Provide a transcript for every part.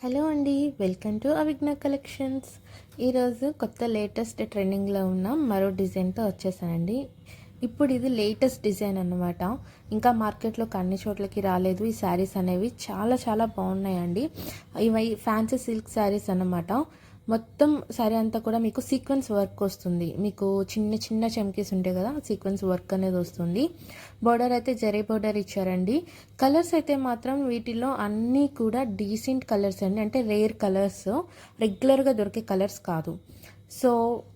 Hello అండి, welcome to అవిజ్ఞ collections. ఈరోజు కొత్త లేటెస్ట్ ట్రెండింగ్లో ఉన్న మరో డిజైన్తో వచ్చేసానండి. ఇప్పుడు ఇది లేటెస్ట్ డిజైన్ అన్నమాట. ఇంకా మార్కెట్లోకి అన్ని చోట్లకి రాలేదు. ఈ శారీస్ అనేవి చాలా చాలా బాగున్నాయండి. ఇవి ఫ్యాన్సీ సిల్క్ శారీస్ అన్నమాట. మొత్తం శారీ అంతా కూడా మీకు సీక్వెన్స్ వర్క్ వస్తుంది. మీకు చిన్న చిన్న చమ్కీస్ ఉంటాయి కదా, సీక్వెన్స్ వర్క్ అనేది వస్తుంది. బార్డర్ అయితే జరీ బార్డర్ ఇచ్చారండి. కలర్స్ అయితే మాత్రం వీటిలో అన్నీ కూడా డీసెంట్ కలర్స్ అండి. అంటే రేర్ కలర్స్, రెగ్యులర్గా దొరికే కలర్స్ కాదు. సో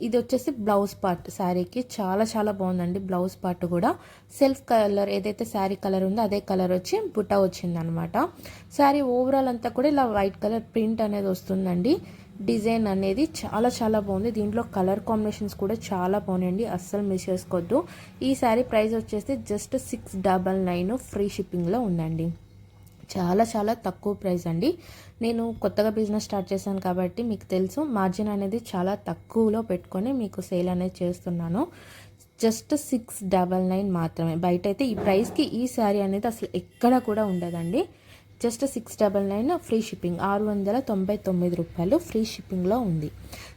ఇది వచ్చేసి బ్లౌజ్ పార్ట్. శారీకి చాలా చాలా బాగుందండి. బ్లౌజ్ పార్ట్ కూడా సెల్ఫ్ కలర్, ఏదైతే శారీ కలర్ ఉందో అదే కలర్ వచ్చి బుట్ట వచ్చింది అనమాట. శారీ ఓవరాల్ అంతా కూడా ఇలా వైట్ కలర్ ప్రింట్ అనేది వస్తుందండి. డిజైన్ అనేది చాలా చాలా బాగుంది. దీంట్లో కలర్ కాంబినేషన్స్ కూడా చాలా బాగున్నాయండి, అస్సలు మిస్ చేసుకోవద్దు. ఈ శారీ ప్రైస్ వచ్చేసి జస్ట్ 699 ఫ్రీ షిప్పింగ్లో ఉందండి. చాలా చాలా తక్కువ ప్రైస్ అండి. నేను కొత్తగా బిజినెస్ స్టార్ట్ చేశాను కాబట్టి మీకు తెలుసు, మార్జిన్ అనేది చాలా తక్కువలో పెట్టుకొని మీకు సేల్ అనేది చేస్తున్నాను. జస్ట్ 699 మాత్రమే. బయట అయితే ఈ ప్రైస్కి ఈ శారీ అనేది అసలు ఎక్కడ కూడా ఉండదండి. జస్ట్ 699 ఫ్రీ షిప్పింగ్, 699 రూపాయలు ఫ్రీ షిప్పింగ్లో ఉంది.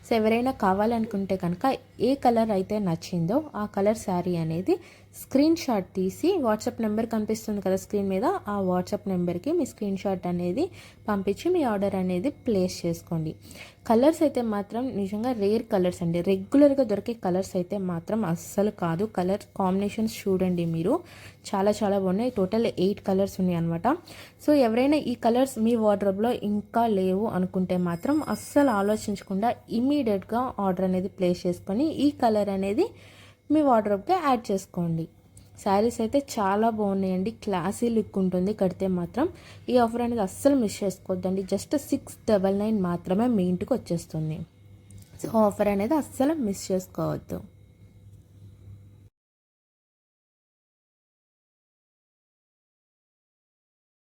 సో ఎవరైనా కావాలనుకుంటే కనుక ఏ కలర్ అయితే నచ్చిందో ఆ కలర్ శారీ అనేది స్క్రీన్ షాట్ తీసి వాట్సాప్ నెంబర్ కనిపిస్తుంది కదా స్క్రీన్ మీద, ఆ వాట్సాప్ నెంబర్కి మీ స్క్రీన్ షాట్ అనేది పంపించి మీ ఆర్డర్ అనేది ప్లేస్ చేసుకోండి. కలర్స్ అయితే మాత్రం నిజంగా రేర్ కలర్స్ అండి. రెగ్యులర్గా దొరికే కలర్స్ అయితే మాత్రం అస్సలు కాదు. కలర్ కాంబినేషన్స్ చూడండి మీరు, చాలా చాలా బాగున్నాయి. టోటల్ 8 కలర్స్ ఉన్నాయి అనమాట. సో ఎవరైనా ఈ కలర్స్ మీ వార్డ్రోబ్లో ఇంకా లేవు అనుకుంటే మాత్రం అస్సలు ఆలోచించకుండా ఇమీడియట్గా ఆర్డర్ అనేది ప్లేస్ చేసుకొని ఈ కలర్ అనేది మీ వార్డ్రోబ్కి యాడ్ చేసుకోండి. శారీస్ అయితే చాలా బాగున్నాయండి. క్లాసీ లుక్ ఉంటుంది కడితే మాత్రం. ఈ ఆఫర్ అనేది అస్సలు మిస్ చేసుకోవద్దండి. జస్ట్ 699 మాత్రమే మీ ఇంటికి వచ్చేస్తుంది. సో ఆఫర్ అనేది అస్సలు మిస్ చేసుకోవద్దు.